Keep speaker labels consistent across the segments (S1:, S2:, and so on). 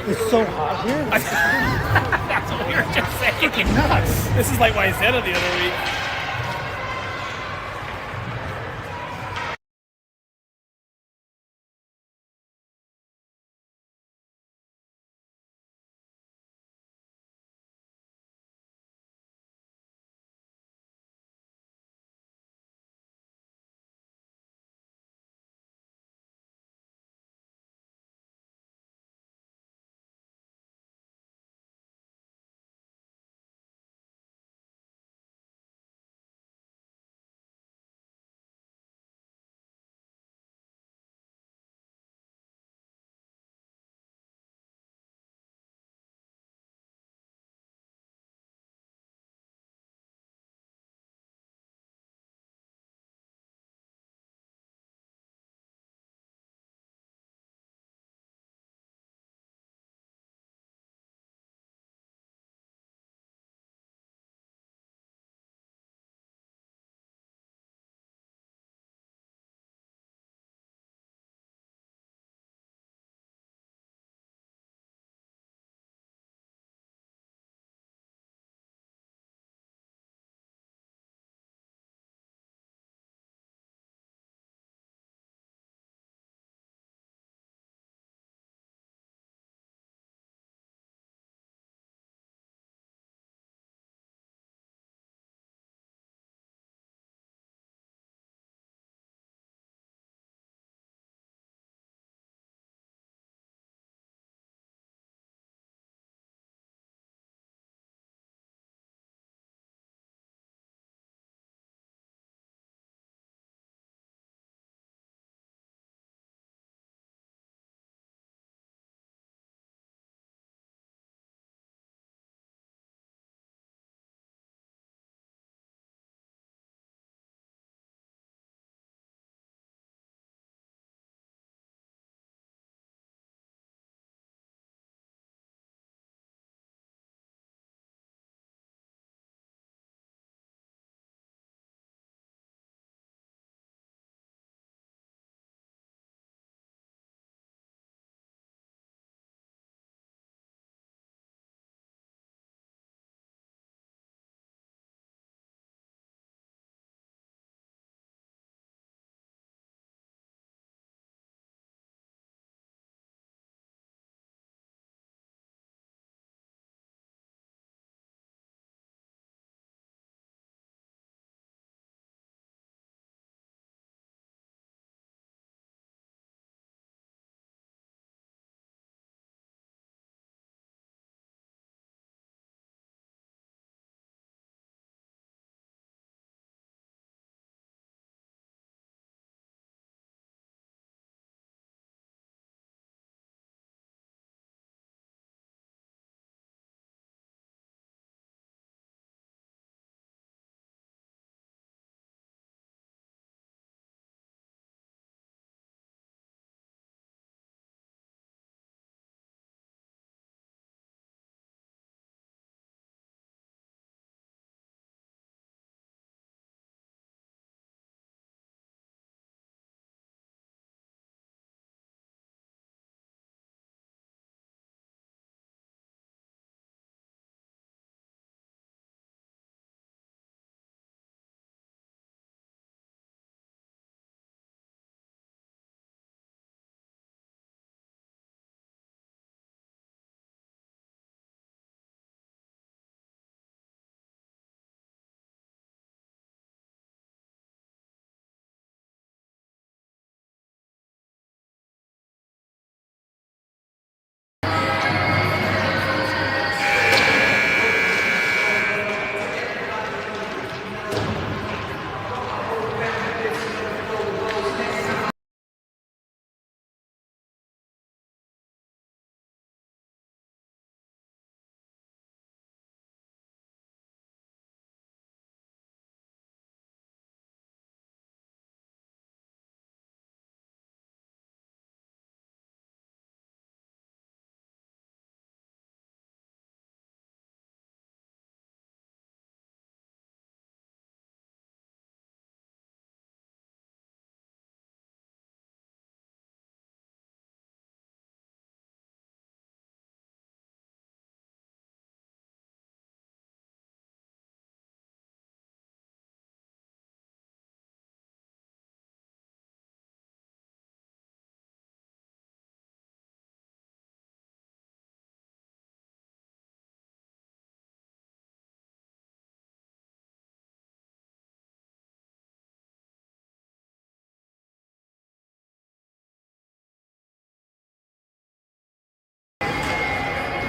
S1: It's so hot here.
S2: That's what we were just saying.
S1: Freaking nuts.
S2: This is like what I said the other week.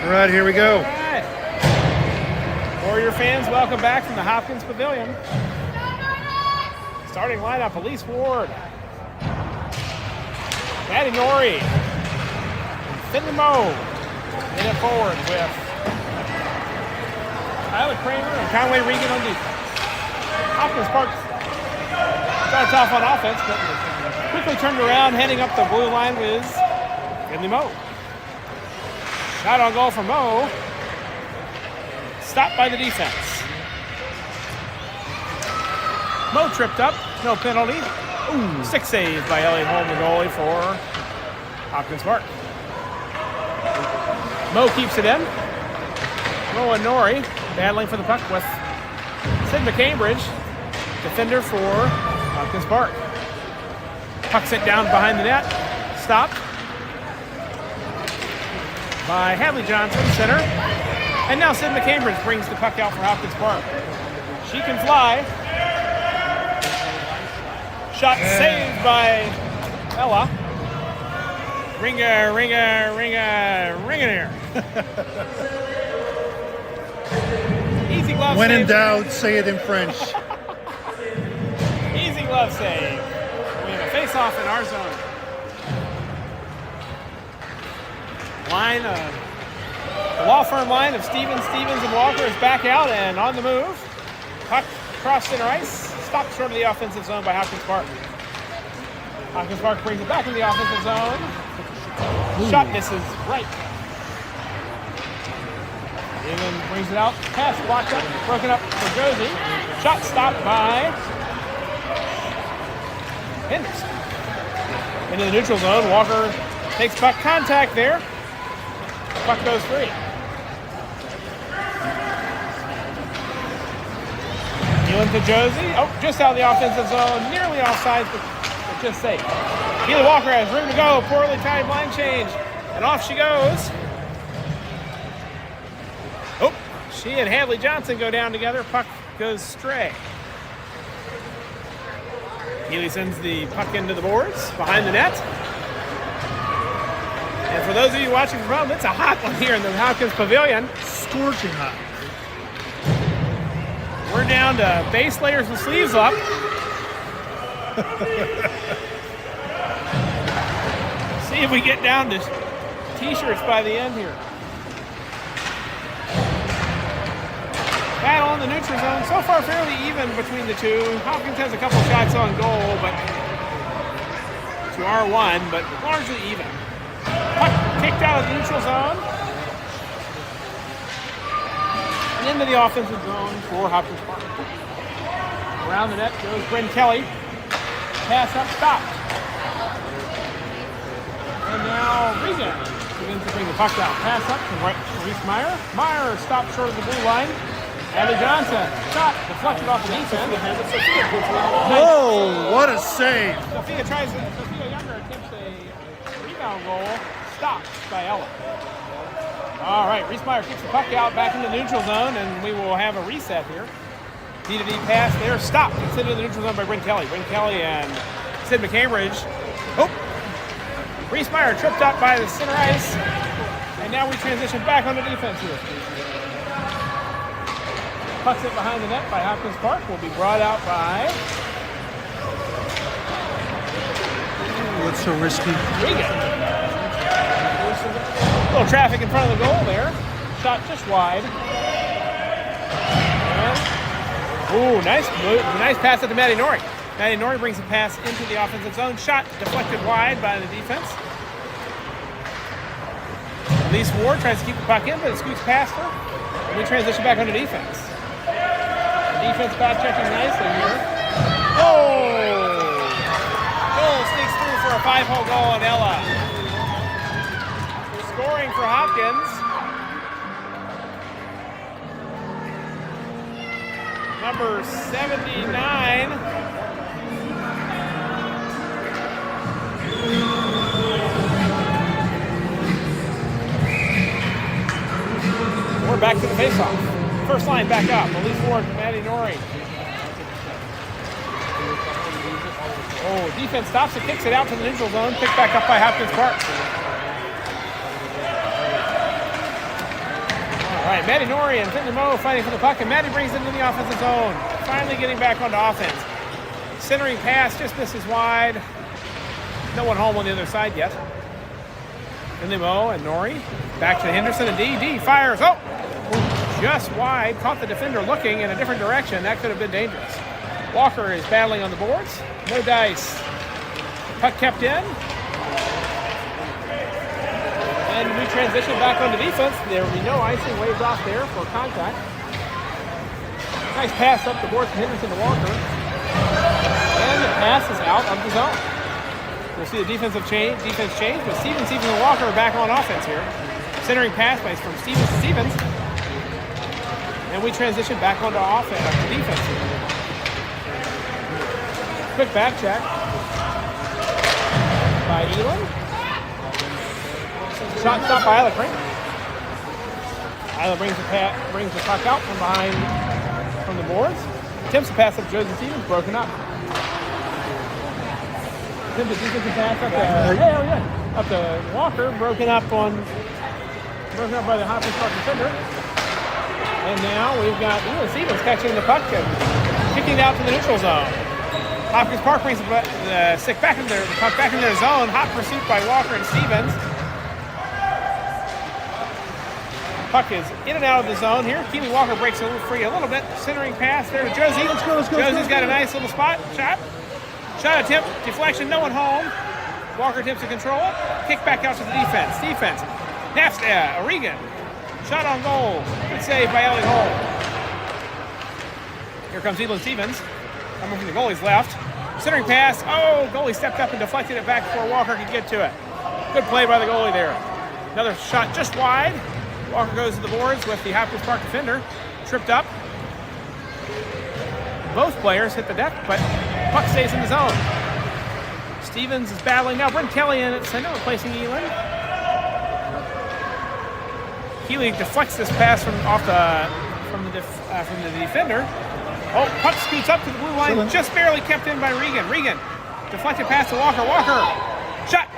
S1: All right, here we go.
S2: All right. Warrior fans, welcome back from the Hopkins Pavilion. Starting lineup, Elise Ward, Maddie Norrie, Finley Moe in it forward with Tyler Kramer and Conway Regan on defense. Hopkins Park starts off on offense, but quickly turned around, heading up the blue line with Finley Moe. Shot on goal for Moe. Stopped by the defense. Moe tripped up, no penalty. Ooh, 6 saves by Elliot Holm, the goalie for Hopkins Park. Moe keeps it in. Moe and Norrie battling for the puck with Sid McCambridge, defender for Hopkins Park. Puck sent down behind the net. Stopped by Hadley Johnson, center. And now Sid McCambridge brings the puck out for Hopkins Park. She can fly. Shot saved by Ella. Ringer here. Easy glove
S1: When
S2: save.
S1: in doubt, say it in French.
S2: Easy glove save. We have a face-off in our zone. The law firm line of Stevens, and Walker is back out and on the move. Puck across center ice. Stopped short of the offensive zone by Hopkins Park. Hopkins Park brings it back in the offensive zone. Shot misses right. Even brings it out. Pass blocked up, broken up for Josie. Shot stopped by Henderson. Into the neutral zone. Walker takes puck contact there. Puck goes free. Keelan to Josie. Oh, just out of the offensive zone. Nearly offside, but just safe. Keelan Walker has room to go. Poorly timed line change. And off she goes. Oh, she and Hadley Johnson go down together. Puck goes stray. Keely sends the puck into the boards behind the net. And for those of you watching from home, it's a hot one here in the Hopkins Pavilion.
S1: Scorching hot.
S2: We're down to base layers with sleeves up. See if we get down to t-shirts by the end here. Battle in the neutral zone. So far fairly even between the two. Hopkins has a couple shots on goal, but to R1, but largely even. Puck kicked out of the neutral zone. And into the offensive zone for Hopkins Park. Around the net goes Bryn Kelly. Pass up, stopped. And now Regan begins to bring the puck down. Pass up to Reese Meyer. Meyer stopped short of the blue line. Hadley Johnson, shot deflected off the defense.
S1: Oh, what a save.
S2: Sophia Younger attempts a rebound roll. Stopped by Ella. All right, Reese Meyer kicks the puck out back in the neutral zone, and we will have a reset here. D-to-D pass there, stopped. It's into the neutral zone by Bryn Kelly. Bryn Kelly and Sid McCambridge. Oh, Reese Meyer tripped up by the center ice, and now we transition back onto defense here. Puck's it behind the net by Hopkins Park. Will be brought out by
S1: What's so risky?
S2: Regan. A little traffic in front of the goal there. Shot just wide. Ooh, nice pass out to Maddie Norrie. Maddie Norrie brings a pass into the offensive zone. Shot deflected wide by the defense. Elise Ward tries to keep the puck in, but it scoots past her. And we transition back onto defense. Defense back checking nicely here. Oh! Goal sneaks through for a 5-hole goal on Ella. Scoring for Hopkins. Number 79. We're back to the faceoff. First line back up. Elise Ward, Maddie Norrie. Oh, defense stops it, kicks it out to the neutral zone. Picked back up by Hopkins Park. right, Maddie Nori and Finley Moe fighting for the puck, and Maddie brings it into the offensive zone. Finally getting back onto offense. Centering pass just misses wide. No one home on the other side yet. Finley Moe and Nori. Back to Henderson and D fires. Oh! Just wide. Caught the defender looking in a different direction. That could have been dangerous. Walker is battling on the boards. No dice. Puck kept in. And we transition back onto defense. There will be no icing. Waves off there for contact. Nice pass up the board from Henderson to Walker. And the pass is out of the zone. We'll see the defense change, but Stevens and Walker are back on offense here. Centering pass from Stevens to Stevens. And we transition back onto offense, defense here. Quick back check by Elon. Shot stopped by Isla Crane. Isla brings the puck out from behind from the boards. Attempts to pass up Josie Stevens, broken up. Attempts to defensive pass up to Walker, broken up by the Hopkins Park defender. And now we've got Elon Stevens catching the puck and kicking it out to the neutral zone. Hopkins Park brings the stick back in the puck back in their zone. Hot pursuit by Walker and Stevens. Puck is in and out of the zone here. Keely Walker breaks free a little bit. Centering pass there to Josie.
S1: Let's go.
S2: Josie's got a nice little spot. Shot attempt. Deflection. No one home. Walker attempts to control it. Kick back out to the defense. Nafsta. O'Regan. Shot on goal. Good save by Elliot Holm. Here comes Elon Stevens. Coming from the goalie's left. Centering pass. Oh, goalie stepped up and deflected it back before Walker could get to it. Good play by the goalie there. Another shot just wide. Walker goes to the boards with the Hopkins Park defender. Tripped up. Both players hit the deck, but puck stays in the zone. Stevens is battling now. Brent Kelly in at center, replacing Elon. Keely deflects this pass from the defender. Oh, puck scoots up to the blue line, just barely kept in by Regan. Regan, deflected pass to Walker. Walker, shot,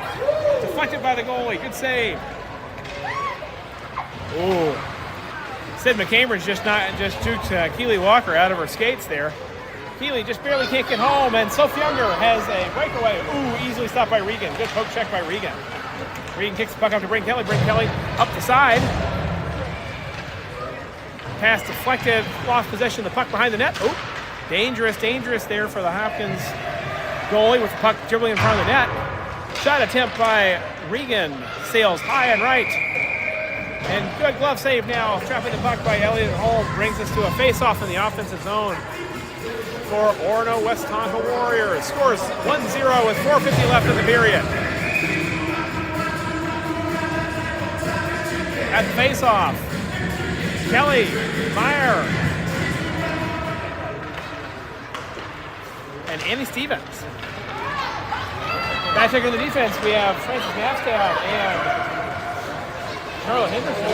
S2: deflected by the goalie. Good save. Ooh, Sid McCambridge just juked Keely Walker out of her skates there. Keely just barely can't get home, and Soph Younger has a breakaway. Ooh, easily stopped by Regan. Good poke check by Regan. Regan kicks the puck up to Brent Kelly. Brent Kelly up the side. Pass deflected, lost possession of the puck behind the net. Oh, dangerous there for the Hopkins goalie with the puck dribbling in front of the net. Shot attempt by Regan, sails high and right. And good glove save now, trapping the puck by Elliot Holm, brings us to a face-off in the offensive zone for Orono West Tonka Warriors. Scores 1-0 with 4:50 left in the period. At the face-off, Kelly, Meyer, and Annie Stevens. Back checking the defense, we have Francis Nafstad and Charlotte Henderson.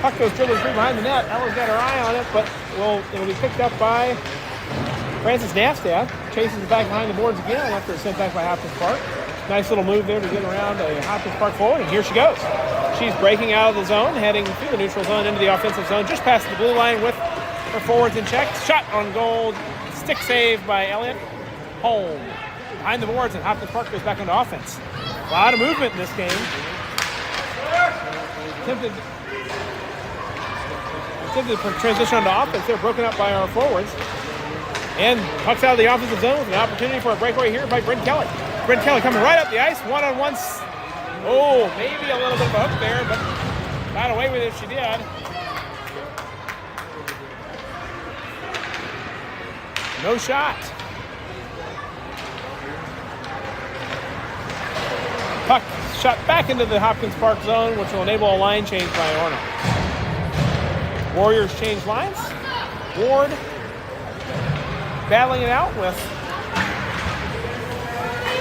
S2: Puck goes dribbling through behind the net. Ella's got her eye on it, but it'll be picked up by Francis Nafstad. Chases it back behind the boards again after it's sent back by Hopkins Park. Nice little move there to get around a Hopkins Park forward, and here she goes. She's breaking out of the zone, heading through the neutral zone into the offensive zone, just past the blue line with her forwards in check. Shot on goal, stick save by Elliot Holm. Behind the boards, and Hopkins Park goes back into offense. A lot of movement in this game. Attempted to transition onto offense. They're broken up by our forwards. And pucks out of the offensive zone with an opportunity for a breakaway here by Brent Kelly. Brent Kelly coming right up the ice, one-on-one. Oh, maybe a little bit of a hook there, but got away with it if she did. No shot. Puck shot back into the Hopkins Park zone, which will enable a line change by Orono. Warriors change lines. Ward battling it out with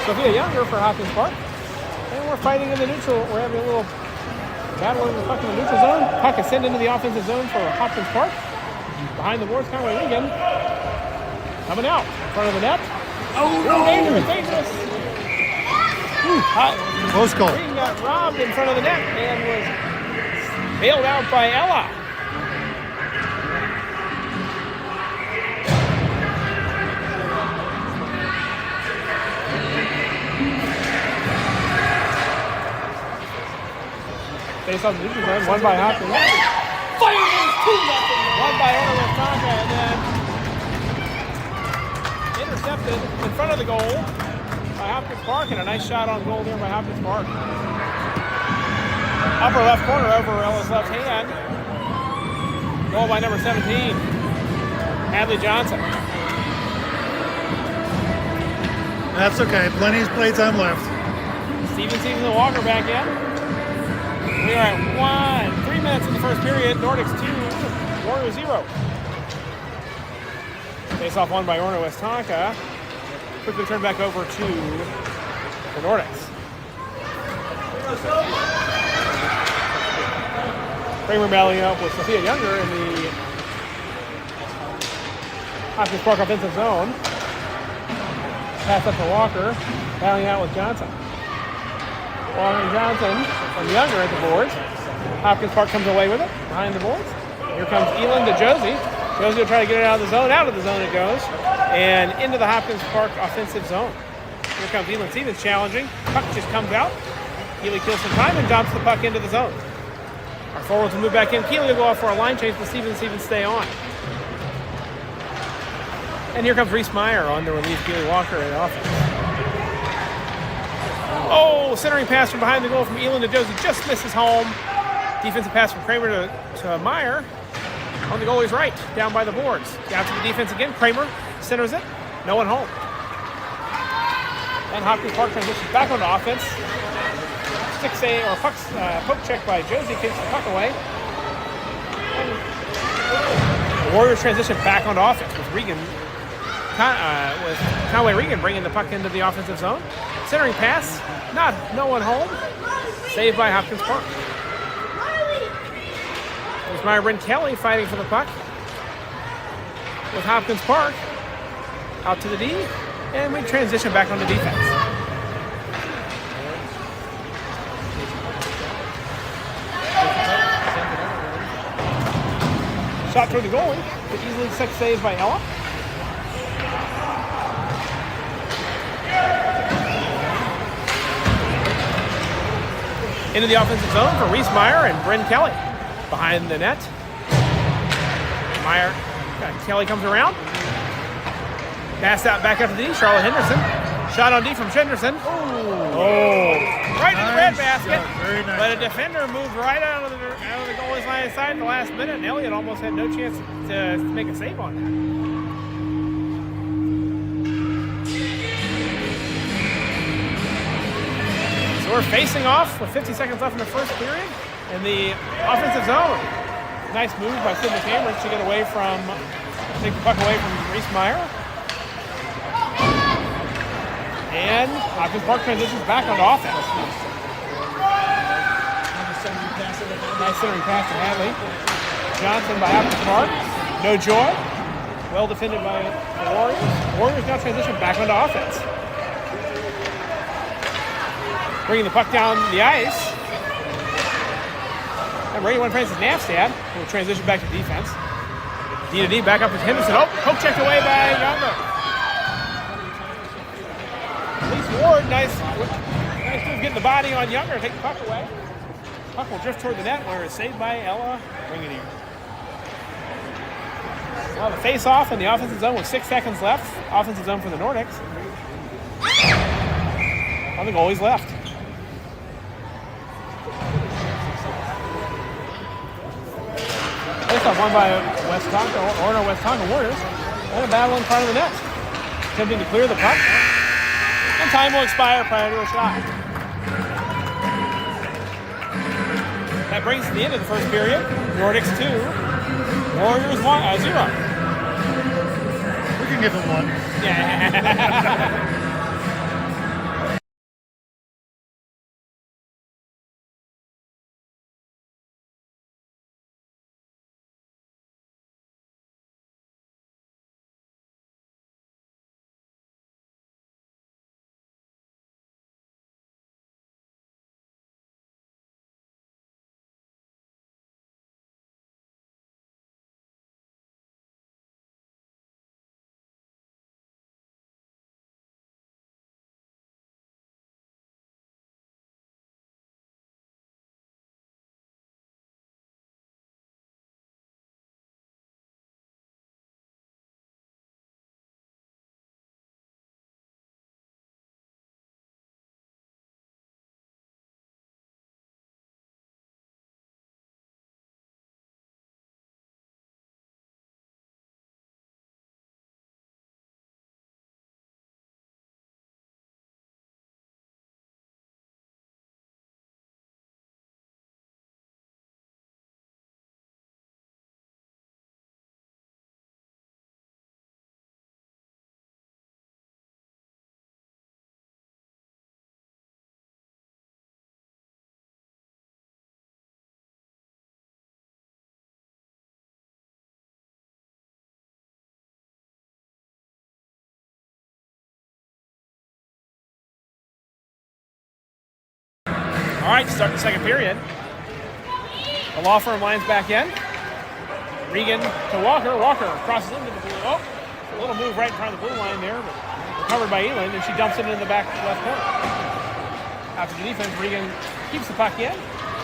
S2: Sophia Younger for Hopkins Park. And we're fighting in the neutral. We're having a little battle in the puck in the neutral zone. Puck is sent into the offensive zone for Hopkins Park. Behind the boards, Conway Regan. Coming out in front of the net. Oh, no! Dangerous.
S1: Close call.
S2: Regan got robbed in front of the net and was bailed out by Ella. Face off the neutral zone, one by Hopkins. Fires 2-0. One by Ella with Tonka, and then intercepted in front of the goal by Hopkins Park, and a nice shot on goal there by Hopkins Park. Upper left corner over Ella's left hand. Goal by number 17, Hadley Johnson.
S1: That's okay. Plenty of playtime left.
S2: Steven and Walker back in. We are at 3 minutes in the first period. Nordics 2, Warriors 0. Face off won by Orno Westonka. Quickly turned back over to the Nordics. Kramer battling up with Sophia Younger in the Hopkins Park offensive zone. Pass up to Walker, battling out with Johnson. Walker and Johnson from Younger at the boards. Hopkins Park comes away with it behind the boards. Here comes Elin to Josie. Josie will try to get it out of the zone. Out of the zone it goes. And into the Hopkins Park offensive zone. Here comes Elin Stevens challenging. Puck just comes out. Keeley kills some time and dumps the puck into the zone. Our forwards will move back in. Keeley will go off for a line change, but Stevens stay on. And here comes Reese Meyer on to relieve Keeley Walker in offense. Oh, centering pass from behind the goal from Elin to Josie just misses home. Defensive pass from Kramer to Meyer. On the goalie's right, down by the boards. Down to the defense again. Kramer centers it. No one home. And Hopkins Park transitions back onto offense. Poke check by Josie kicks the puck away. And the Warriors transition back onto offense with Conway Regan bringing the puck into the offensive zone. Centering pass, no one home. Saved by Hopkins Park. There's Meyer Bryn Kelly fighting for the puck with Hopkins Park out to the D, and we transition back onto defense. Shot toward the goalie, but easily saved by Ella. Into the offensive zone for Reese Meyer and Bryn Kelly. Behind the net. Kelly comes around. Pass out back up to D. Charlotte Henderson. Shot on D from Henderson. Oh, right in the red basket.
S1: Very nice.
S2: But a defender moved right out of the goalie's line of sight in the last minute, and Elliott almost had no chance to make a save on that. So we're facing off with 50 seconds left in the first period in the offensive zone. Nice move by Sidney Cameron to take the puck away from Reese Meyer. And Hopkins Park transitions back onto offense. Nice centering pass to Hadley. Johnson by Hopkins Park. No joy. Well defended by the Warriors. Warriors now transition back onto offense. Bringing the puck down the ice. And Brady Francis Knapstad will transition back to defense. D to D back up with Henderson. Oh, poke checked away by Younger. Ward, nice move getting the body on Younger, take the puck away. Puck will drift toward the net where it's saved by Ella Ringedy. We'll have a face-off in the offensive zone with 6 seconds left. Offensive zone for the Nordics. On the goalie's left. Face-off won by Orno Westonka Warriors. And a battle in front of the net. Attempting to clear the puck. And time will expire prior to a shot. That brings to the end of the first period. Nordics 2, Warriors 0.
S1: We can give them one.
S2: Yeah. All right, start the second period. The law firm lines back in. Regan to Walker. Walker crosses into the blue. Oh, a little move right in front of the blue line there, but recovered by Elin, and she dumps it into the back left corner. After the defense, Regan keeps the puck in.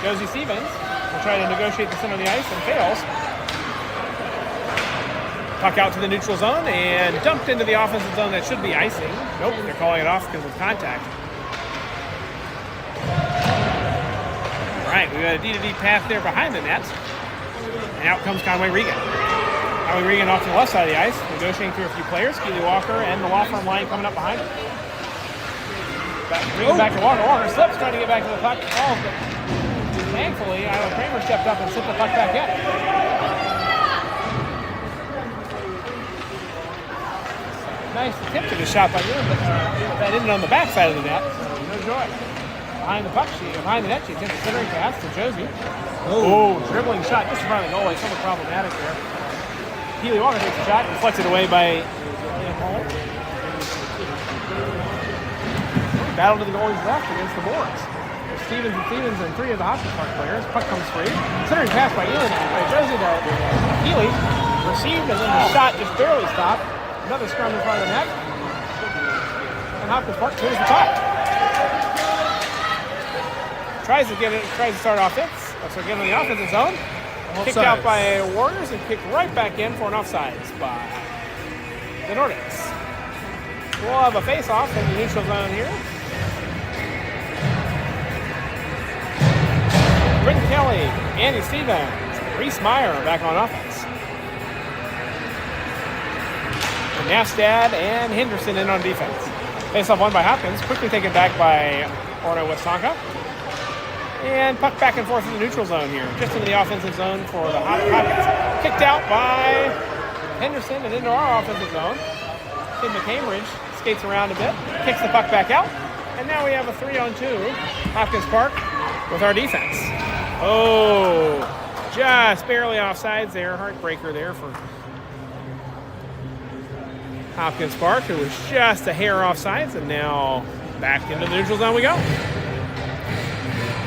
S2: Josie Stevens will try to negotiate the center of the ice and fails. Puck out to the neutral zone and dumped into the offensive zone. That should be icing. Nope, they're calling it off because of contact. All right, we got a D-to-D pass there behind the net. And out comes Conway Regan. Conway Regan off to the left side of the ice, negotiating through a few players. Keely Walker and the law firm line coming up behind him. Regan back to Walker. Walker slips, trying to get back to the puck. Oh, but thankfully, Isla Kramer stepped up and slipped the puck back in. Nice attempted a shot by Ewan, but that ended on the back side of the net. So no joy. Behind the puck, behind the net, she attempts a centering pass to Josie. Oh, dribbling shot just in front of the goalie. Somewhat problematic there. Keely Walker takes a shot, deflected away by Hall. Battle to the goalie's left against the boards. Stevens and three of the Hopkins Park players. Puck comes free. Centering pass by Elin, by Josie to Keely. Received, and then the shot just barely stopped. Another scrum in front of the net. And Hopkins Park clears the top. Tries to start offense. So again in the offensive zone. Kicked out by Warriors and kicked right back in for an offsides by the Nordics. We'll have a face-off in the neutral zone here. Britton Kelly, Andy Stevens, Reese Meyer back on offense. Nastad and Henderson in on defense. Face-off won by Hopkins, quickly taken back by Orno Westonka. And puck back and forth in the neutral zone here, just into the offensive zone for the Hopkins. Kicked out by Henderson and into our offensive zone. Tim McCambridge skates around a bit, kicks the puck back out, and now we have a 3-on-2 Hopkins Park with our defense. Oh, just barely offsides there, heartbreaker there for Hopkins Park, who was just a hair offsides, and now back into the neutral zone we go.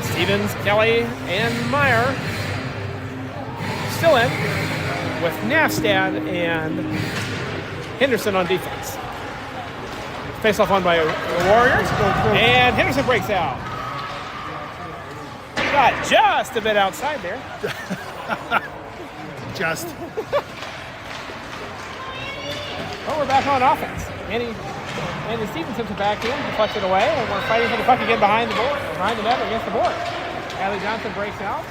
S2: Stevens, Kelly, and Meyer still in with Nastad and Henderson on defense. Face-off won by the Warriors, and Henderson breaks out. Got just a bit outside there.
S1: Just.
S2: Well, we're back on offense. Andy Stevens tips it back in, deflects it away, and we're fighting for the puck again behind the net against the board. Allie Johnson breaks out.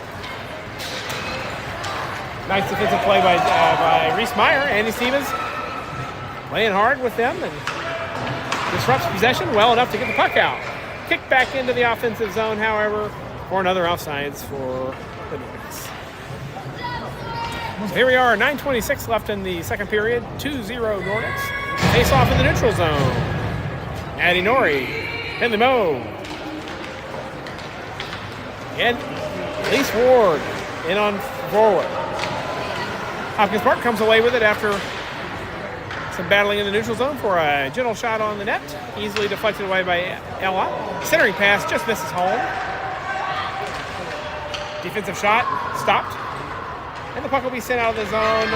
S2: Nice defensive play by Reese Meyer. Andy Stevens playing hard with them and disrupts possession well enough to get the puck out. Kicked back into the offensive zone, however, for another offsides for the Nordics. So here we are, 9:26 left in the second period. 2-0 Nordics. Face off in the neutral zone. Addie Norrie, Finley Moe, and Elise Ward in on forward. Hopkins Park comes away with it after some battling in the neutral zone for a gentle shot on the net. Easily deflected away by Ella. Centering pass just misses home. Defensive shot stopped. And the puck will be sent out of the zone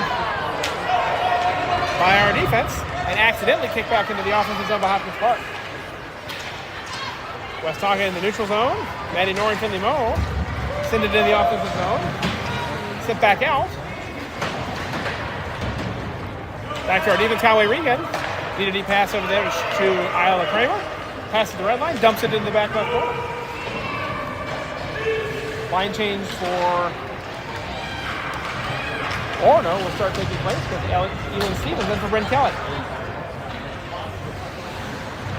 S2: by our defense and accidentally kicked back into the offensive zone by Hopkins Park. Westonka in the neutral zone. Maddie Norrie and Finley Moe send it in the offensive zone. Sent back out. Back to our defense, Conway Regan. D-to-D pass over there to Isla Kramer. Passes the red line, dumps it in the back left corner. Line change for Orno will start taking place with Elin Stevens and for Brent Kelly.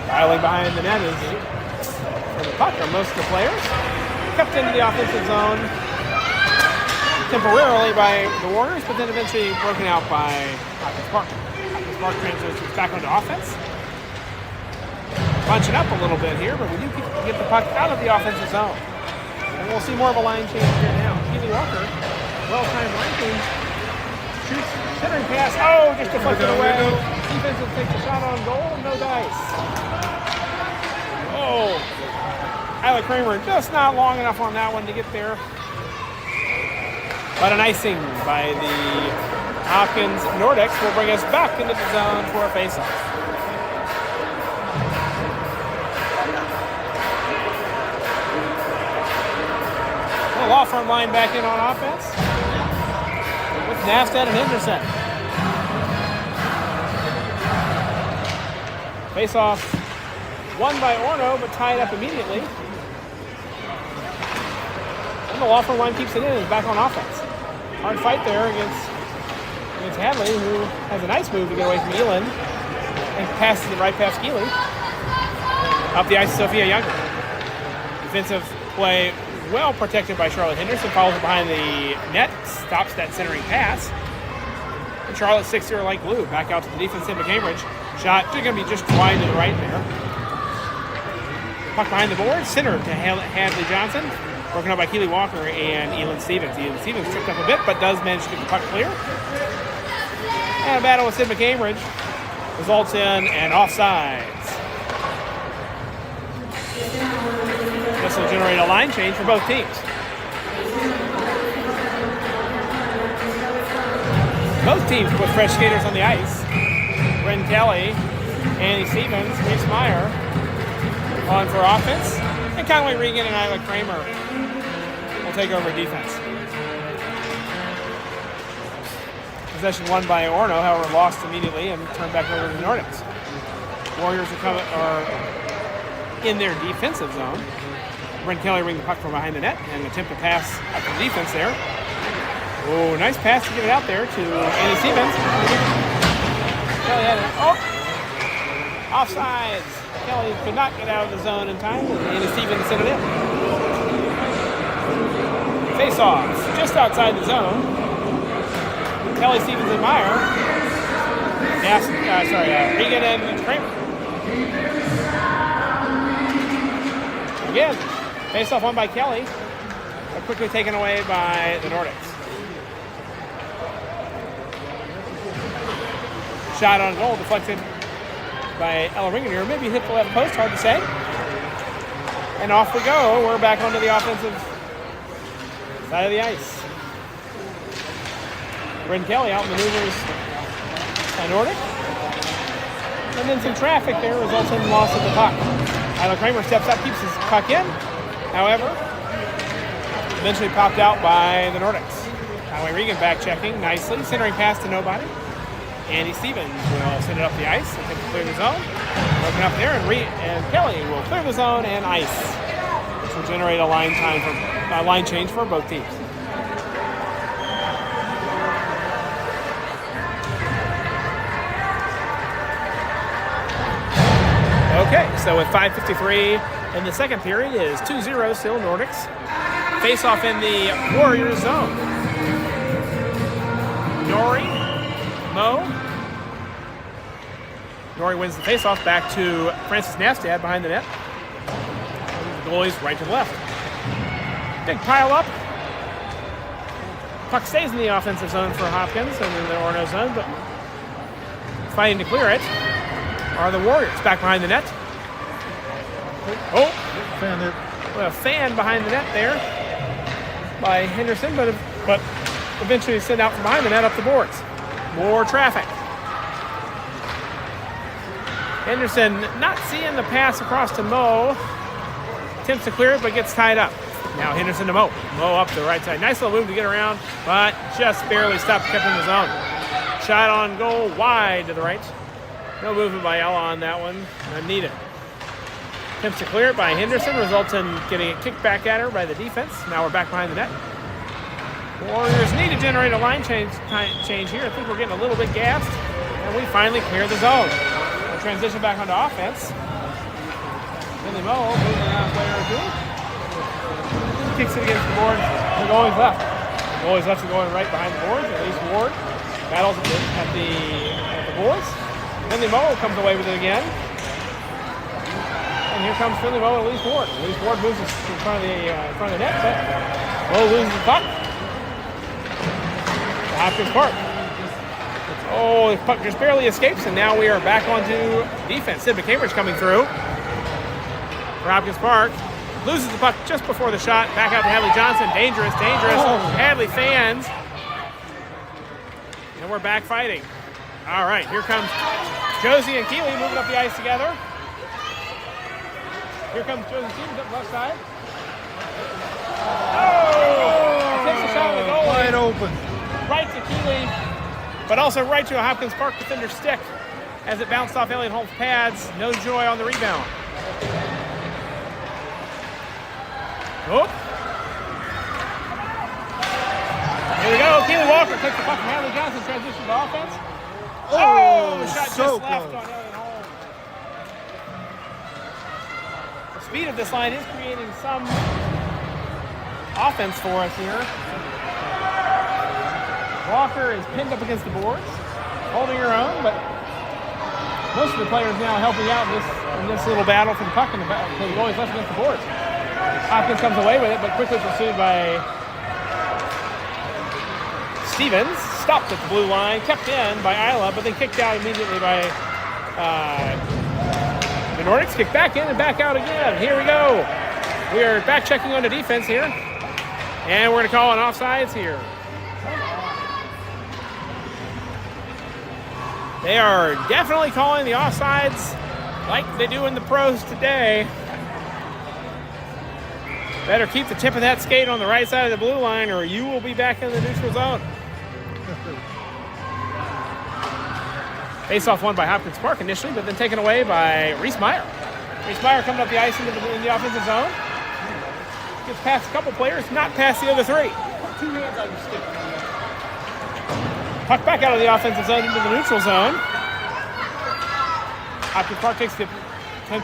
S2: Dialing behind the net is for the puck are most of the players. Kept into the offensive zone temporarily by the Warriors, but then eventually broken out by Hopkins Park. Hopkins Park transitions back onto offense. Bunching up a little bit here, but we do get the puck out of the offensive zone. And we'll see more of a line change here now. Keely Walker, well-timed line change. Shoots, centering pass. Oh, just deflected away. Defensive takes a shot on goal. No dice. Oh. Isla Kramer just not long enough on that one to get there. But an icing by the Hopkins Nordics will bring us back into the zone for a face-off. The law firm line back in on offense with Nastad and Henderson. Face-off won by Orno, but tied up immediately. And the law firm line keeps it in and is back on offense. Hard fight there against Hadley, who has a nice move to get away from Elin and passes it right past Keeley. Up the ice, Sophia Younger. Defensive play well protected by Charlotte Henderson. Follows it behind the net, stops that centering pass. And Charlotte 6-0 like glue. Back out to the defense, Emma Cambridge. Shot going to be just wide to the right there. Puck behind the board, center to Hadley Johnson. Broken up by Keely Walker and Elin Stevens. Elin Stevens tripped up a bit, but does manage to get the puck clear. And a battle with Sid McCambridge results in an offsides. This will generate a line change for both teams. Both teams with fresh skaters on the ice. Bryn Kelly, Annie Stevens, Reese Meyer on for offense. And Conway Regan and Isla Kramer will take over defense. Possession won by Orno, however, lost immediately and turned back over to the Nordics. Warriors are in their defensive zone. Bryn Kelly ring the puck from behind the net and attempt to pass up the defense there. Oh, nice pass to get it out there to Annie Stevens. Kelly had it. Oh! Offsides. Kelly could not get out of the zone in time, and Annie Stevens sent it in. Face-off just outside the zone. Kelly, Stevens, and Meyer. Regan and Kramer. Again, face-off won by Kelly, but quickly taken away by the Nordics. Shot on goal, deflected by Ella Ringenier. Maybe hit the left post, hard to say. And off we go. We're back onto the offensive side of the ice. Bryn Kelly outmaneuvers a Nordic. And then some traffic there results in loss of the puck. Isla Kramer steps up, keeps his puck in. However, eventually popped out by the Nordics. Conway Regan back checking nicely, centering pass to nobody. Andy Stevens will send it up the ice and clear the zone. Broken up there, and Kelly will clear the zone and ice, which will generate a line change for both teams. Okay, so with 5:53 in the second period, it is 2-0 still Nordics. Face off in the Warriors zone. Nori wins the face-off back to Francis Nastad behind the net. The goalie's right to the left. Big pile up. Puck stays in the offensive zone for Hopkins and in the Orno zone, but fighting to clear it are the Warriors back behind the net. Oh, a fan behind the net there by Henderson, but eventually sent out from behind the net up the boards. More traffic. Henderson not seeing the pass across to Moe. Attempts to clear it, but gets tied up. Now Henderson to Moe. Moe up the right side. Nice little move to get around, but just barely stopped, kept in the zone. Shot on goal, wide to the right. No movement by Ella on that one. Unneeded. Attempts to clear it by Henderson results in getting it kicked back at her by the defense. Now we're back behind the net. Warriors need to generate a line change here. I think we're getting a little bit gassed, and we finally clear the zone. We'll transition back onto offense. Billy Moe moving a player or two. Kicks it against the board. The goalie's left. The goalie's left is going right behind the boards. At least Ward battles at the boards. Billy Moe comes away with it again. And here comes Finley Moe and Elise Ward. Elise Ward moves in front of the net, but Moe loses the puck. Hopkins Park. Oh, the puck just barely escapes, and now we are back onto defense. Sid McCambridge coming through for Hopkins Park. Loses the puck just before the shot. Back out to Hadley Johnson. Dangerous.
S1: Oh.
S2: Hadley fans. And we're back fighting. All right, here comes Josie and Keeley moving up the ice together. Here comes Josie Stevens up the left side. Oh! Takes a shot on the goal.
S1: Wide open.
S2: Right to Keeley, but also right to a Hopkins Park defender stick as it bounced off Elliott Holmes' pads. No joy on the rebound. Oop. Here we go. Keeley Walker takes the puck from Hadley Johnson, transition to offense. Oh, shot
S1: so
S2: just left
S1: close.
S2: on Elliott Holmes. The speed of this line is creating some offense for us here. Walker is pinned up against the boards, holding her own, but most of the players now helping out in this little battle for the puck and the goalie's left against the boards. Hopkins comes away with it, but quickly pursued by Stevens. Stopped at the blue line, kept in by Isla, but then kicked out immediately by the Nordics. Kicked back in and back out again. Here we go. We are back checking on the defense here, and we're going to call an offsides here. They are definitely calling the offsides like they do in the pros today. Better keep the tip of that skate on the right side of the blue line or you will be back in the neutral zone. Face-off won by Hopkins Park initially, but then taken away by Reese Meyer. Reese Meyer coming up the ice in the offensive zone. Gets past a couple players, not past the other three.
S3: Put 2 hands on your stick.
S2: Puck back out of the offensive zone into the neutral zone. Hopkins Park attempts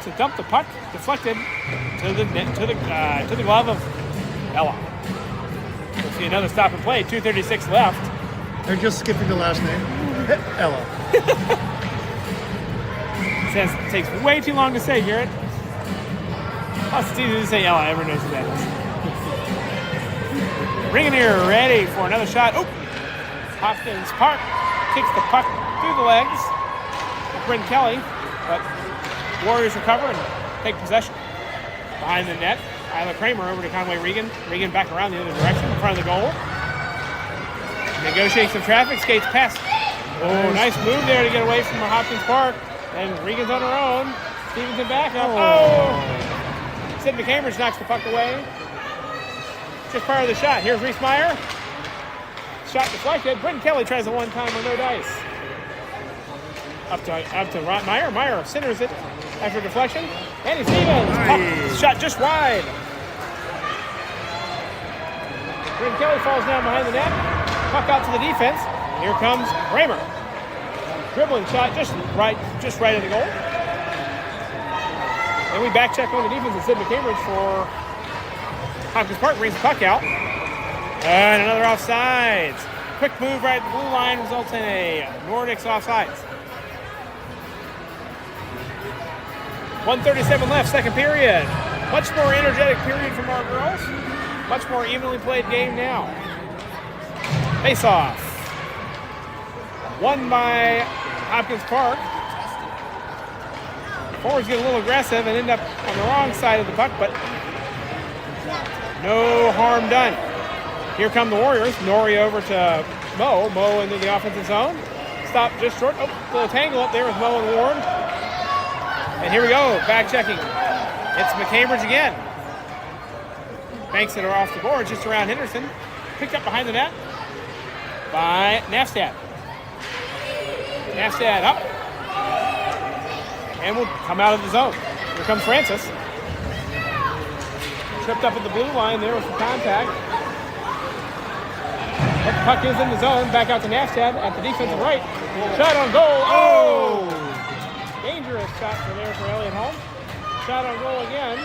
S2: to dump the puck, deflected to the glove of Ella. We'll see another stop and play. 2:36 left.
S1: They're just skipping the last name. Ella.
S2: It takes way too long to say, Garrett. Plus, it's easy to say Ella. Everyone knows who that is. Ringing here, ready for another shot. Oh! Hopkins Park kicks the puck through the legs of Bryn Kelly, but Warriors recover and take possession. Behind the net, Isla Kramer over to Conway Regan. Regan back around the other direction in front of the goal. Negotiates some traffic, skates past. Oh, nice move there to get away from Hopkins Park. And Regan's on her own. Stevenson back up. Oh! Sidney Cambridge knocks the puck away. Just prior to the shot. Here's Reese Meyer. Shot deflected. Britton Kelly tries a one-time on no dice. Up to Meyer. Meyer centers it after deflection. Andy Stevens. Nice. Shot just wide. Britton Kelly falls down behind the net. Puck out to the defense. Here comes Kramer. Dribbling shot just right of the goal. And we back check on the defense of Sidney Cambridge for Hopkins Park. Brings the puck out. And another offsides. Quick move right at the blue line results in a Nordics offsides. 1:37 left, second period. Much more energetic period from our girls. Much more evenly played game now. Face off. Won by Hopkins Park. Forwards get a little aggressive and end up on the wrong side of the puck, but no harm done. Here come the Warriors. Nori over to Mo. Mo into the offensive zone. Stop just short. Oh, little tangle up there with Mo and Warren. And here we go, back checking. It's McCambridge again. Banks that are off the board just around Henderson. Picked up behind the net by Nafstad. Nafstad up. And will come out of the zone. Here comes Francis. Tripped up at the blue line there with some contact. But the puck is in the zone. Back out to Nafstad at the defensive right. Shot on goal. Oh! Dangerous shot for Elliott Holmes. Shot on goal again.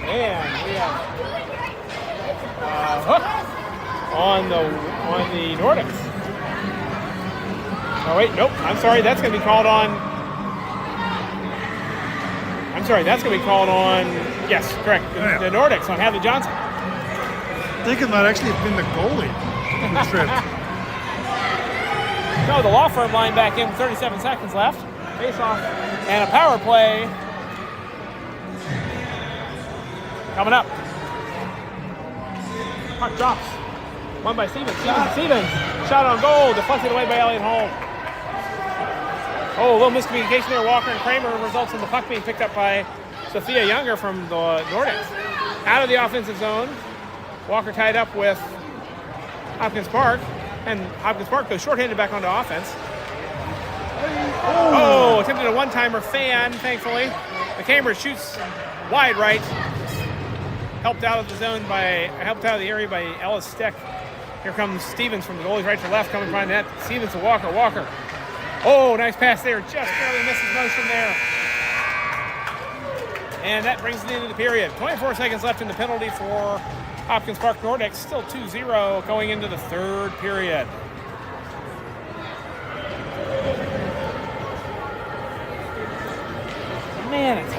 S2: And we have hook on the Nordics. Oh wait, nope. I'm sorry. That's going to be called on. Yes, correct. The Nordics on Hadley Johnson.
S1: I think it might actually have been the goalie who tripped.
S2: No, the law firm line back in with 37 seconds left. Face-off and a power play coming up. Puck drops. Won by Stevens. Stevens. Shot on goal. Deflected away by Elliott Holm. Oh, a little miscommunication there. Walker and Kramer results in the puck being picked up by Sophia Younger from the Nordics. Out of the offensive zone. Walker tied up with Hopkins Park. And Hopkins Park goes shorthanded back onto offense. Oh, attempted a one-timer fan, thankfully. The Cambridge shoots wide right. Helped out of the area by Ellis Steck. Here comes Stevens from the goalie's right to left, coming behind net. Stevens to Walker. Walker. Oh, nice pass there. Just barely misses motion there. And that brings it into the period. 24 seconds left in the penalty for Hopkins Park Nordics. Still 2-0 going into the third period. Man, it's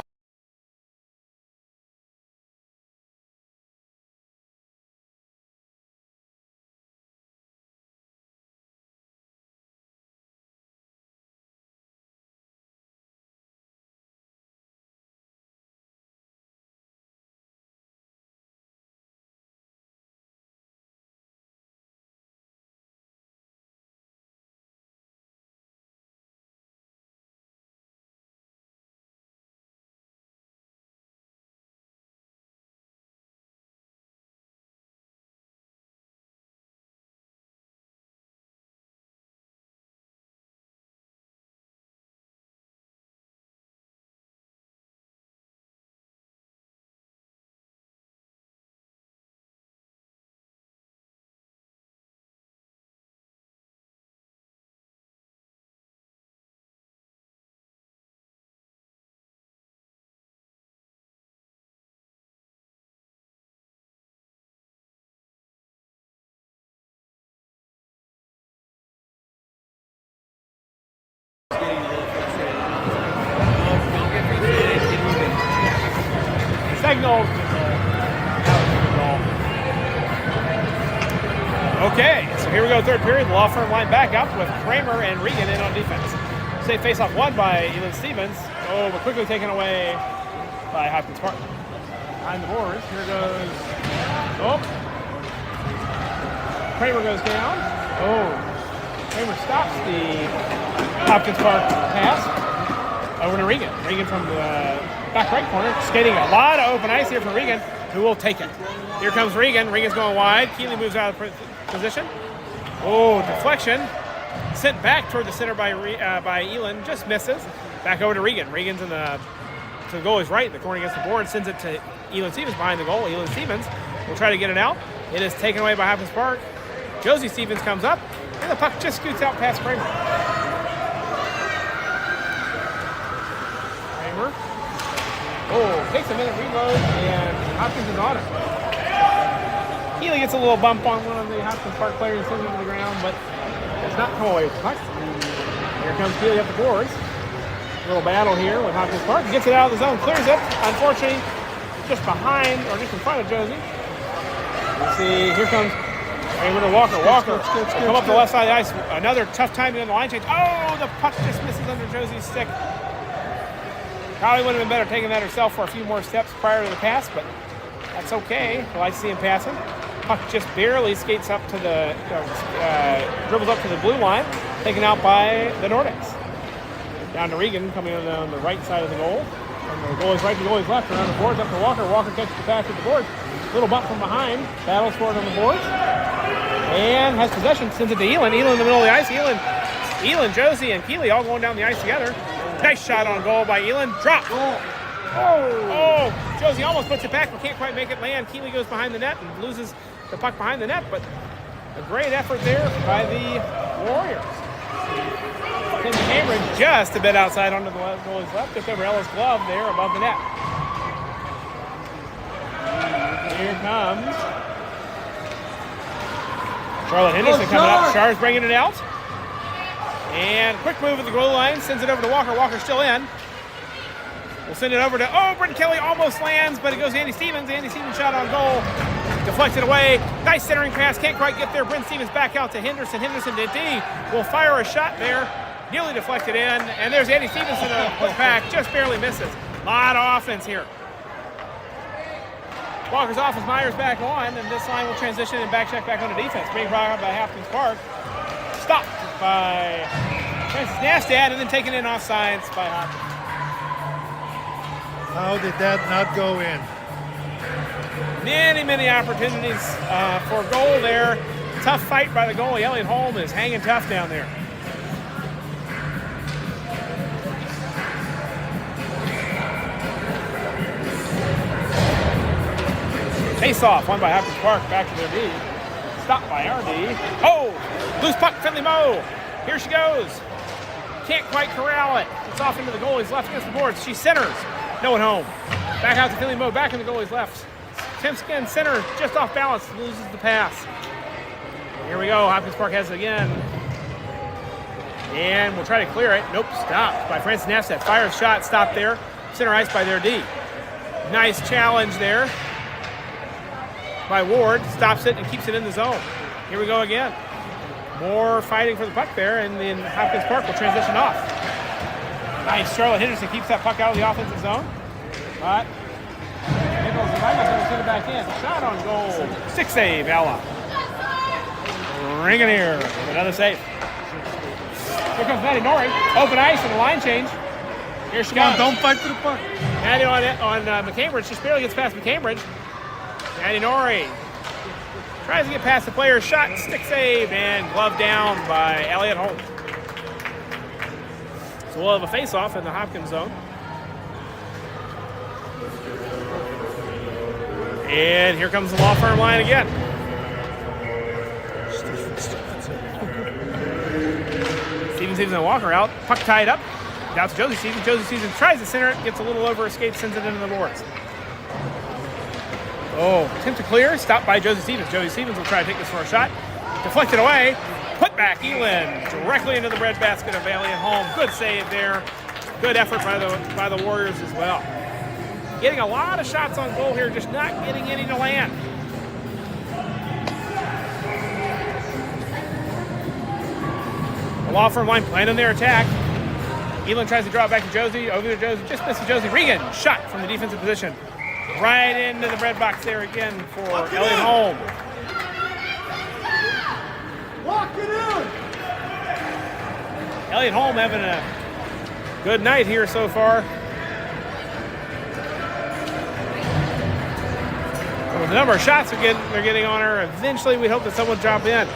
S2: signal. Okay, so here we go, third period. The Law Firm line back up with Kramer and Regan in on defense. Safe face-off won by Elin Stevens. Oh, but quickly taken away by Hopkins Park. Behind the boards, here goes. Oh, Kramer goes down. Oh, Kramer stops the Hopkins Park pass over to Regan. Regan from the back right corner, skating a lot of open ice here for Regan, who will take it. Here comes Regan. Regan's going wide. Keeley moves out of position. Oh, deflection. Sent back toward the center by Elin. Just misses. Back over to Regan. Regan's to the goalie's right. The corner against the board. Sends it to Elin Stevens behind the goal. Elin Stevens will try to get it out. It is taken away by Hopkins Park. Josie Stevens comes up. And the puck just scoots out past Kramer. Kramer. Oh, takes a minute, reload, and Hopkins is on it. Keeley gets a little bump on one of the Hopkins Park players and sends him to the ground, but does not come away with the puck. Here comes Keeley up the boards. A little battle here with Hopkins Park. Gets it out of the zone, clears it. Unfortunately, just behind, or just in front of Josie. Let's see, here comes Kramer to Walker. Walker come up the left side of the ice. Another tough time in the line change. Oh, the puck just misses under Josie's stick. Probably would have been better taking that herself for a few more steps prior to the pass, but that's okay. I like to see him passing. Puck just barely skates up to the, dribbles up to the blue line, taken out by the Nordics. Down to Regan, coming in on the right side of the goal. From the goalie's right to the goalie's left, around the boards, up to Walker. Walker catches the pass at the boards. Little bump from behind, battles for it on the boards. And has possession, sends it to Elin. Elin in the middle of the ice. Elin, Josie, and Keeley all going down the ice together. Nice shot on goal by Elin. Drop. Oh, Josie almost puts it back, but can't quite make it land. Keeley goes behind the net and loses the puck behind the net, but a great effort there by the Warriors. Tim Cameron just a bit outside onto the goalie's left, just over Ella's glove there above the net. Here comes Charlotte Henderson coming up. Char's bringing it out. And quick move at the goal line, sends it over to Walker. Walker's still in. We'll send it over to, Brenton Kelly almost lands, but it goes to Andy Stevens. Andy Stevens shot on goal. Deflected away. Nice centering pass. Can't quite get there. Brent Stevens back out to Henderson. Henderson to D. Will fire a shot there. Nearly deflected in, and there's Andy Stevenson in the pack, just barely misses. A lot of offense here. Walker's off as Myers back on, and this line will transition and back check back on the defense. Being brought up by Hopkins Park. Stopped by Francis Nastad, and then taken in offsides by Hopkins.
S1: How did that not go in?
S2: Many opportunities for goal there. Tough fight by the goalie. Elliot Holm is hanging tough down there. Face-off, won by Hopkins Park, back to their D. Stopped by our D. Oh, loose puck, Finley Moe. Here she goes. Can't quite corral it. It's off into the goalie's left against the boards. She centers. No one home. Back out to Finley Moe, back in the goalie's left. Timskin center, just off balance, loses the pass. Here we go, Hopkins Park has it again. And we'll try to clear it. Nope, stopped by Francis Nastad. Fires shot, stopped there. Center ice by their D. Nice challenge there by Ward, stops it and keeps it in the zone. Here we go again. More fighting for the puck there, and then Hopkins Park will transition off. Nice, Charlotte Henderson keeps that puck out of the offensive zone. But Nichols and Michael's going to send it back in. Shot on goal. Stick save, Ella. Ringing here with another save. Here comes Maddie Norrie. Open ice and a line change. Here she goes.
S1: Don't fight for the puck.
S2: Maddie on McCambridge, just barely gets past McCambridge. Maddie Norrie tries to get past the player. Shot, stick save, and glove down by Elliot Holt. So we'll have a face-off in the Hopkins zone. And here comes the law firm line again. Stevens and Walker out. Puck tied up. Down to Josie Stevens. Josie Stevens tries to center it, gets a little over escape, sends it into the boards. Oh, attempt to clear, stopped by Josie Stevens. Josie Stevens will try to take this for a shot. Deflected away. Put back Elin directly into the breadbasket of Elliot Holm. Good save there. Good effort by the Warriors as well. Getting a lot of shots on goal here, just not getting any to land. The law firm line planning their attack. Elin tries to draw it back to Josie. Over to Josie, just misses Josie. Regan, shot from the defensive position. Right into the bread box there again for Elliot Holm.
S1: Lock it in!
S2: Elliot Holm having a good night here so far. With the number of shots they're getting on her, eventually we hope that someone will drop in.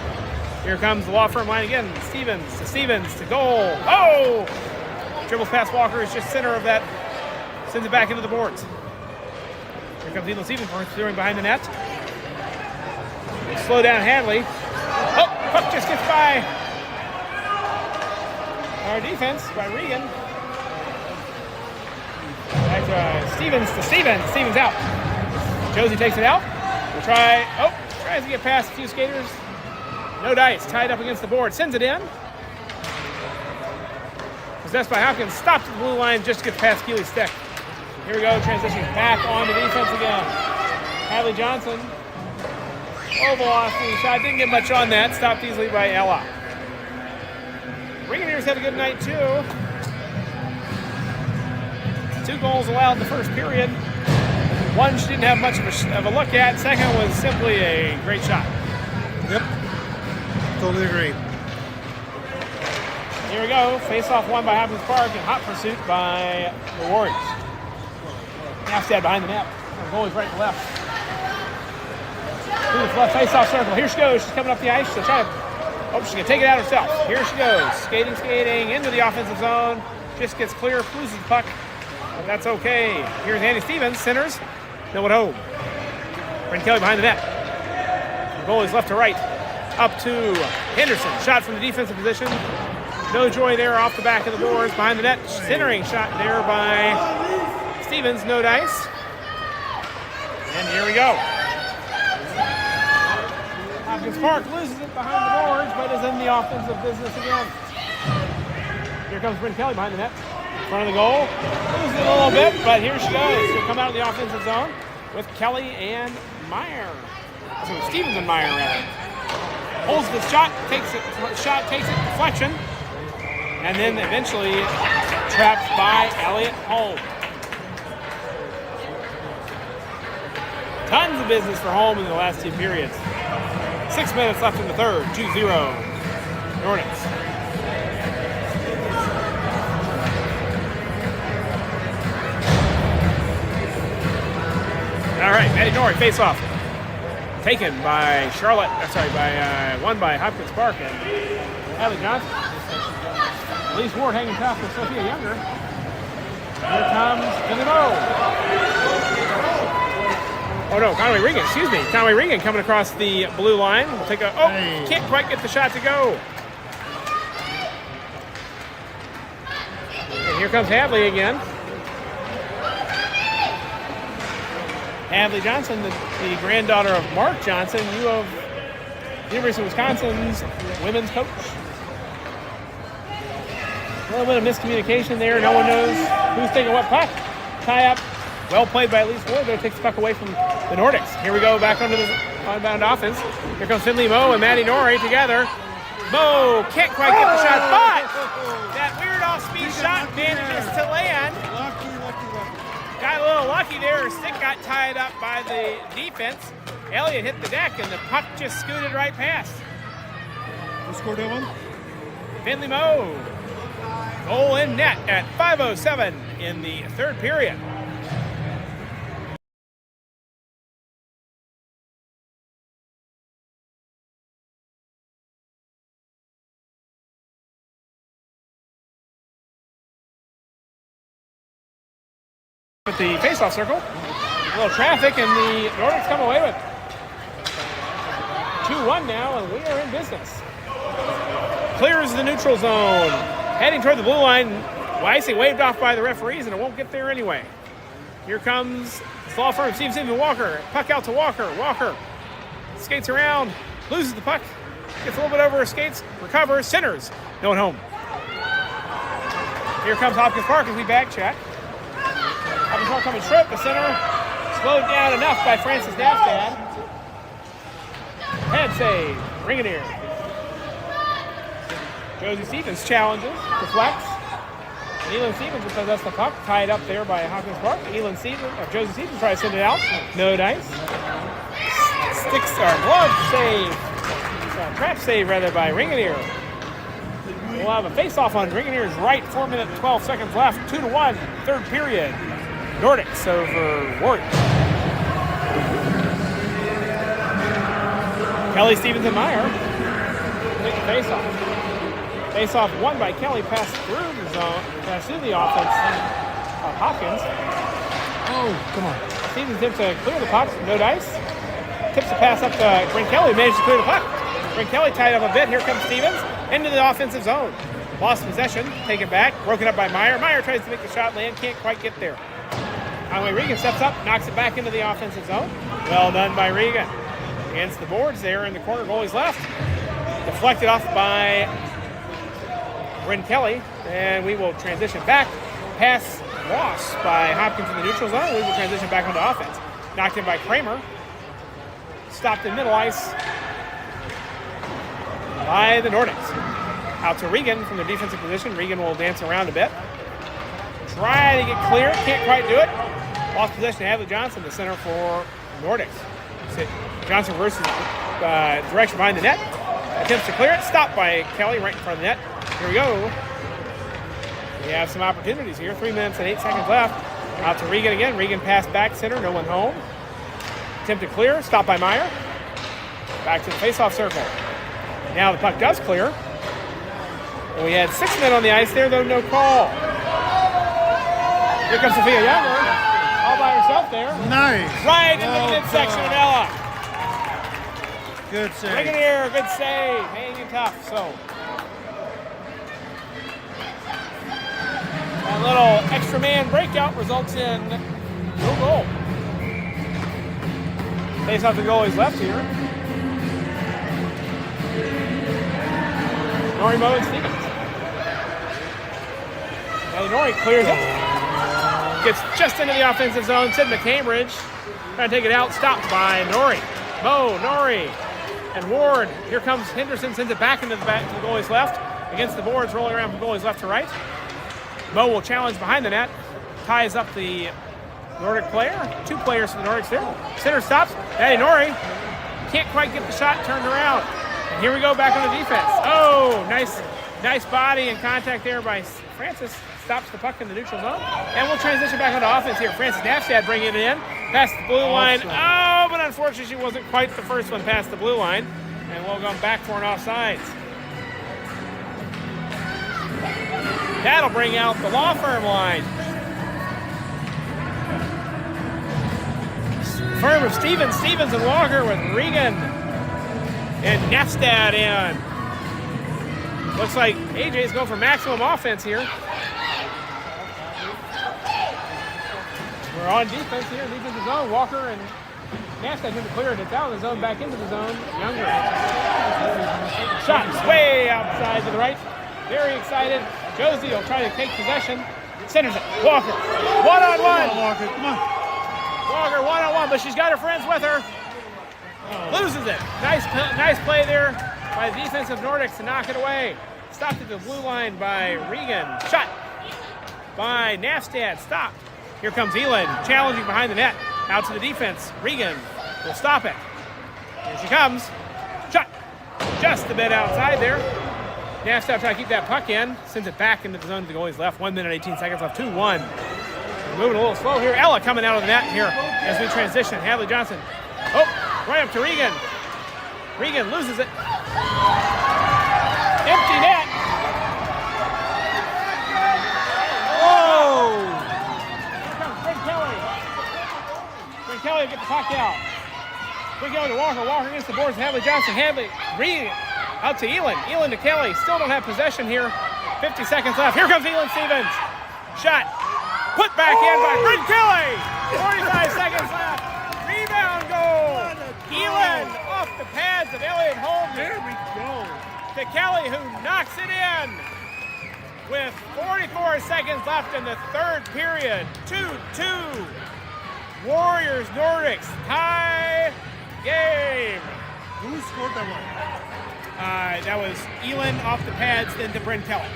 S2: Here comes the law firm line again. Stevens to goal. Oh! Dribbles past Walker, is just center of that. Sends it back into the boards. Here comes Elin Stevens pursuing behind the net. Slow down Hadley. Oh, puck just gets by our defense, by Regan. Back to Stevens Stevens out. Josie takes it out. We'll tries to get past a few skaters. No dice, tied up against the board. Sends it in. Possessed by Hopkins, stopped at the blue line, just gets past Keely's stick. Here we go, transition back on the defense again. Hadley Johnson. Low velocity shot, didn't get much on that. Stopped easily by Ella. Ringaniers had a good night too. 2 goals allowed in the first period. One she didn't have much of a look at. Second was simply a great shot.
S1: Yep, totally agree.
S2: Here we go, face-off won by Hopkins Park and hot pursuit by the Warriors. Nastad behind the net. Goalie's right and left. Through the left face-off circle. Here she goes. She's coming up the ice. She's going to take it out herself. Here she goes. Skating into the offensive zone. Just gets clear, loses the puck. But that's okay. Here's Andy Stevens, centers. No one home. Brent Kelly behind the net. The goalie's left to right. Up to Henderson. Shot from the defensive position. No joy there off the back of the boards. Behind the net. Centering shot there by Stevens. No dice. And here we go. Hopkins Park loses it behind the boards, but is in the offensive business again. Here comes Brent Kelly behind the net. In front of the goal. Loses it a little bit, but here she goes. She'll come out of the offensive zone with Kelly and Meyer. So Stevens and Meyer, rather. Holds the shot, takes it, deflection. and then eventually trapped by Elliott Holm. Tons of business for Holm in the last 2 periods. 6 minutes left in the third. 2-0 Nordics. All right, Maddie Norrie face off. Taken by won by Hopkins Park and Allie Johnson. Elise Ward hanging tough with Sophia Younger. Here comes Mo. Oh no, Conway Regan, excuse me. Conway Regan coming across the blue line. We'll take a, can't quite get the shot to go. And here comes Hadley again. Hadley Johnson, the granddaughter of Mark Johnson, University of Wisconsin's women's coach. A little bit of miscommunication there. No one knows who's taking what puck. Tie up. Well played by Elise Ward, though, takes the puck away from the Nordics. Here we go, back onto the unbound offense. Here comes Finley Moe and Maddie Norrie together. Moe can't quite get the shot, but that weird off-speed shot manages to land.
S1: Lucky.
S2: Got a little lucky there. Her stick got tied up by the defense. Elliott hit the deck, and the puck just scooted right past.
S1: Who scored that one?
S2: Finley Moe. Goal in net at 5:07 in the third period. At the face-off circle, a little traffic, and the Nordics come away with it. 2-1 now, and we are in business. Clears the neutral zone, heading toward the blue line. Icing waved off by the referees, and it won't get there anyway. Here comes the law firm, Steve Walker. Puck out to Walker. Walker skates around, loses the puck, gets a little bit over her skates, recovers, centers. No one home. Here comes Hopkins Park as we back check. Hopkins Park coming short. The center slowed down enough by Francis Nafstad. Head save. Ring it here. Josie Stevens challenges, deflects. And Elin Stevens will possess the puck, tied up there by Hopkins Park. Josie Stevens tries to send it out. No dice. Glove save. Trap save rather by Ringinier. We'll have a face-off on Ringinier's right. 4 minutes, 12 seconds left. 2-1, third period. Nordics over Warriors. Kelly, Stevens, and Meyer take the face-off. Face-off won by Kelly, passed through the zone, passed through the offense of Hopkins. Oh, come on. Stevens attempts to clear the puck, no dice. Tips the pass up to Brent Kelly, managed to clear the puck. Brent Kelly tied up a bit. Here comes Stevens into the offensive zone. Lost possession, taken back, broken up by Meyer. Meyer tries to make the shot land, can't quite get there. Conway Regan steps up, knocks it back into the offensive zone. Well done by Regan. Against the boards there in the corner, goalie's left. Deflected off by Bryn Kelly, and we will transition back. Pass lost by Hopkins in the neutral zone. We will transition back onto offense. Knocked in by Kramer. Stopped in middle ice by the Nordics. Out to Regan from the defensive position. Regan will dance around a bit. Try to get clear, can't quite do it. Lost possession to Hadley Johnson, the center for Nordics. Johnson versus direction behind the net. Attempts to clear it, stopped by Kelly right in front of the net. Here we go. We have some opportunities here. 3 minutes and 8 seconds left. Out to Regan again. Regan passed back center, no one home. Attempt to clear, stopped by Meyer. Back to the face-off circle. Now the puck does clear. And we had 6 men on the ice there, though no call. Here comes Sophia Younger, all by herself there.
S1: Nice.
S2: Right into the midsection of Ella.
S1: Good save.
S2: Brigadier, good save. Hanging tough. So that little extra man breakout results in no goal. Face off the goalie's left here. Norrie Moe and Stevens. Now Norrie clears it. Gets just into the offensive zone. Sid McCambridge trying to take it out. Stopped by Norrie. Moe, Norrie, and Ward. Here comes Henderson. Sends it back into the goalie's left. against the boards, rolling around from goalies left to right. Mo will challenge behind the net, ties up the Nordic player. 2 players for the Nordics there. Center stops. Daddy Nori can't quite get the shot turned around. And here we go back on the defense. Oh, nice body and contact there by Francis. Stops the puck in the neutral zone. And we'll transition back onto offense here. Francis Nafstad bringing it in. Past the blue line. Oh, but unfortunately she wasn't quite the first one past the blue line. And we'll go back for an offsides. That'll bring out the law firm line. Firm of Stevens and Walker with Regan and Nefstad in. Looks like AJ's going for maximum offense here. We're on defense here, defensive zone. Walker and Nefstad in the clear, and it's out of the zone, back into the zone. Younger. Shots way outside to the right. Very excited. Josie will try to take possession. Centers it. Walker. One-on-one.
S1: Walker, come on.
S2: Walker one-on-one, but she's got her friends with her. Loses it. Nice play there by the defensive Nordics to knock it away. Stopped at the blue line by Regan. Shot by Nafstad. Stopped. Here comes Elin, challenging behind the net. Out to the defense. Regan will stop it. Here she comes. Shot. Just a bit outside there. Nafstad trying to keep that puck in. Sends it back into the zone to the goalie's left. 1 minute, 18 seconds left. 2-1. Moving a little slow here. Ella coming out of the net here as we transition. Hadley Johnson. Oh, right up to Regan. Regan loses it. Empty net. Whoa! Here comes Brent Kelly. Brent Kelly will get the puck out. Brent Kelly to Walker. Walker against the boards. Hadley Johnson. Hadley. Regan out to Elin. Elin to Kelly. Still don't have possession here. 50 seconds left. Here comes Elin Stevens. Shot. Put back in by Brent Kelly. 45 seconds left. Rebound goal. Elin off the pads of Elliot Holmes.
S1: There we go.
S2: To Kelly, who knocks it in with 44 seconds left in the third period. 2-2. Warriors Nordics tie game.
S1: Who scored that one?
S2: That was Elin off the pads, then to Brent Kelly.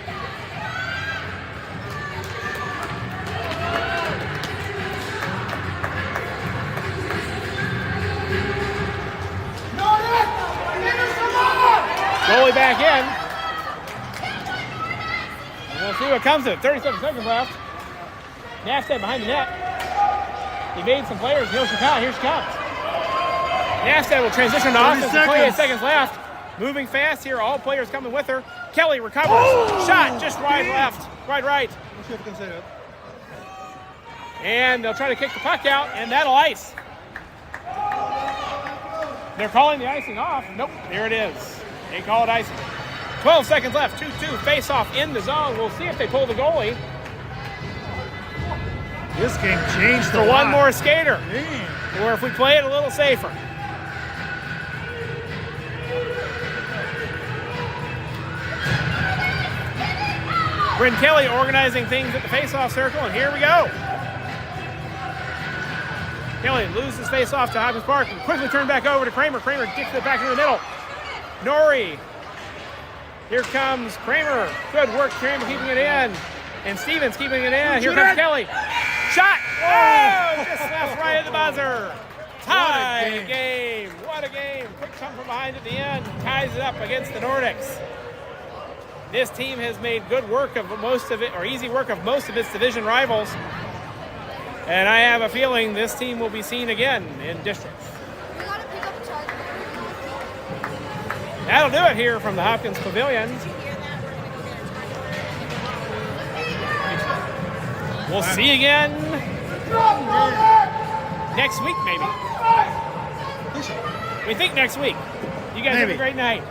S2: Goalie back in. And we'll see what comes of it. 37 seconds left. Nafstad behind the net. Evades some players. Here she comes. Nafstad will transition to offense with 28 seconds left. Moving fast here. All players coming with her. Kelly recovers. Shot just wide left. Right. And they'll try to kick the puck out, and that'll ice. They're calling the icing off. Nope, there it is. They call it icing. 12 seconds left. 2-2 face-off in the zone. We'll see if they pull the goalie.
S1: This game changed
S2: for one more skater.
S1: Man.
S2: Or if we play it a little safer. Bryn Kelly organizing things at the face-off circle, and here we go. Kelly loses face-off to Hopkins Park and quickly turned back over to Kramer. Kramer kicks it back into the middle. Nori. Here comes Kramer. Good work, Kramer keeping it in. And Stevens keeping it in. Here comes Kelly. Shot! Oh, just left right at the buzzer. Tie game. What a game. Quick come from behind at the end. Ties it up against the Nordics. This team has made good work of most of it, or easy work of most of its division rivals. And I have a feeling this team will be seen again in districts. That'll do it here from the Hopkins Pavilion. We'll see you again next week, maybe. We think next week. You guys have a great night.